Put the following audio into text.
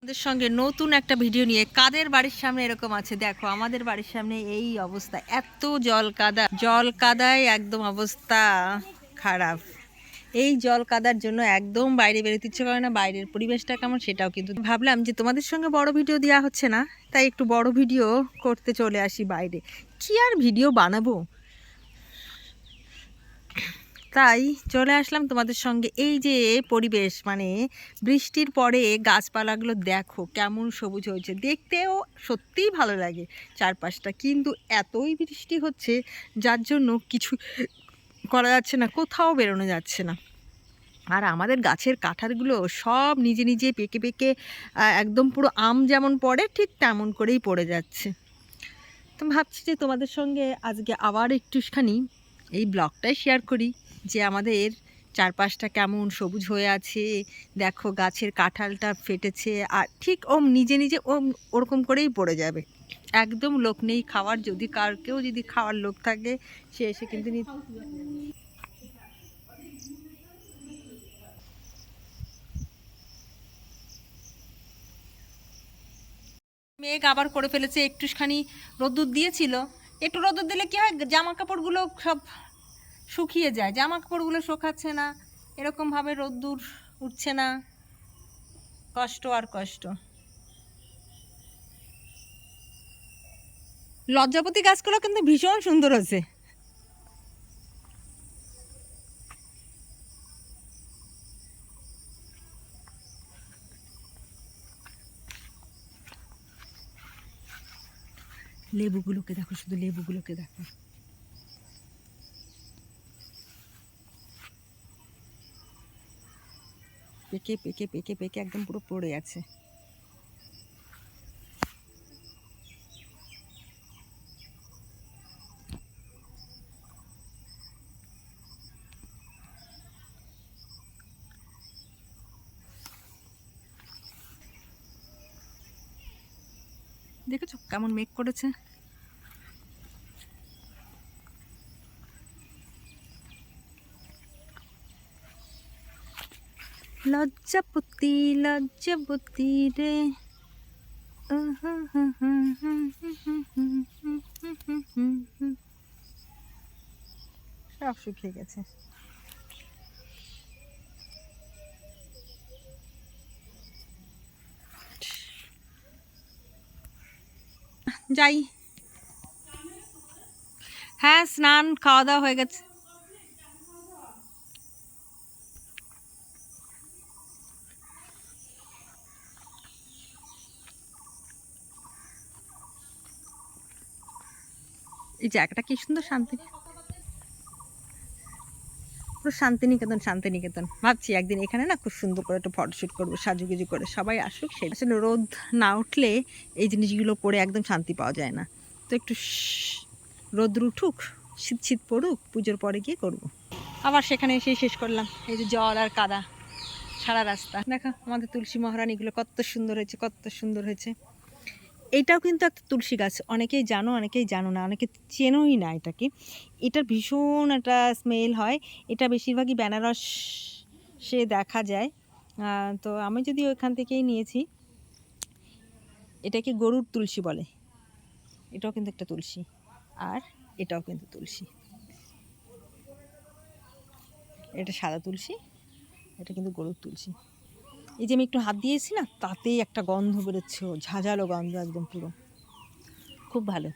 আমাদের সঙ্গে নতুন একটা ভিডিও নিয়ে কাদের বাড়ির সামনে এরকম আছে দেখো আমাদের বাড়ির সামনে এই অবস্থা এত জল কাদায় একদম অবস্থা খারাপ এই জল কাদার জন্য একদম বাইরে বেরোতে ইচ্ছে করে না বাইরের পরিবেশটা কেমন সেটাও কিন্তু ভাবলাম যে তোমাদের সঙ্গে বড় ভিডিও দেওয়া হচ্ছে না তাই একটু বড় ভিডিও করতে চলে আসি বাইরে কি আর ভিডিও বানাবো তাই চলে আসলাম তোমাদের সঙ্গে এই যে পরিবেশ মানে বৃষ্টির পরে গাছপালাগুলো দেখো কেমন সবুজ হয়েছে দেখতেও সত্যিই ভালো লাগে চারপাশটা কিন্তু এতই বৃষ্টি হচ্ছে যার জন্য কিছু করা যাচ্ছে না কোথাও বেরোনো যাচ্ছে না আর আমাদের গাছের কাঁঠালগুলো সব নিজে নিজে পেকে পেকে একদম পুরো আম যেমন পড়ে ঠিক তেমন করেই পড়ে যাচ্ছে তো ভাবছি যে তোমাদের সঙ্গে আজকে আবার একটুখানি এই ব্লগটাই শেয়ার করি যে আমাদের চারপাশটা কেমন সবুজ হয়ে আছে দেখো গাছের কাঁঠালটা ফেটেছে আর ঠিক নিজে নিজে ওরকম করেই পড়ে যাবে একদম লোক নেই খাওয়ার যদি কেউ যদি খাওয়ার লোক থাকে সে এসে কিন্তু মেঘ আবার করে ফেলেছে একটুখানি রোদ্দুর দিয়েছিল একটু রোদ্দুর দিলে কি হয় জামা কাপড়গুলো সব শুকিয়ে যায় জামা কাপড়গুলো শুকাচ্ছে না এরকমভাবে রোদ্দুর উঠছে না কষ্ট আর কষ্ট লজ্জাপতি গাছগুলো কিন্তু ভীষণ সুন্দর হয়েছে লেবুগুলোকে দেখো শুধু লেবুগুলোকে দেখো পেকে পেকে পেকে পেকে একদম পুরো পড়ে আছে দেখেছো কেমন মেঘ করেছে লজ্জাপতি লজ্জাপতি রে সব শুকিয়ে গেছে যাই হ্যাঁ স্নান খাওয়া দাওয়া হয়ে গেছে এই জায়গাটা কি সুন্দর শান্তি পুরো শান্তিনিকেতন শান্তিনিকেতন ভাবছি একদিন এখানে না খুব সুন্দর করে একটা ফটোশ্যুট করবো সাজুগুজু করে সবাই আসুক সেটা আসলে রোদ না উঠলে এই জিনিসগুলো পরে একদম শান্তি পাওয়া যায় না তো একটু রোদ্র উঠুক শীত শীত পড়ুক পুজোর পরে গিয়ে করব। আবার সেখানে এসেই শেষ করলাম এই যে জল আর কাদা সারা রাস্তা দেখো আমাদের তুলসী মহারানীগুলো কত সুন্দর হয়েছে কত সুন্দর হয়েছে এইটাও কিন্তু একটা তুলসী গাছ অনেকেই জানো না অনেকে চেনোই না এটাকে এটার ভীষণ একটা স্মেল হয় এটা বেশিরভাগই বেনারসে দেখা যায় তো আমি যদি ওইখান থেকেই নিয়েছি এটাকে গরুর তুলসী বলে এটাও কিন্তু একটা তুলসী আর এটাও কিন্তু তুলসী এটা সাদা তুলসী এটা কিন্তু গরুর তুলসী এই যে আমি একটু হাত দিয়েছি না তাতেই একটা গন্ধ বেরোচ্ছে ঝাঁঝালো গন্ধ একদম পুরো খুব ভালো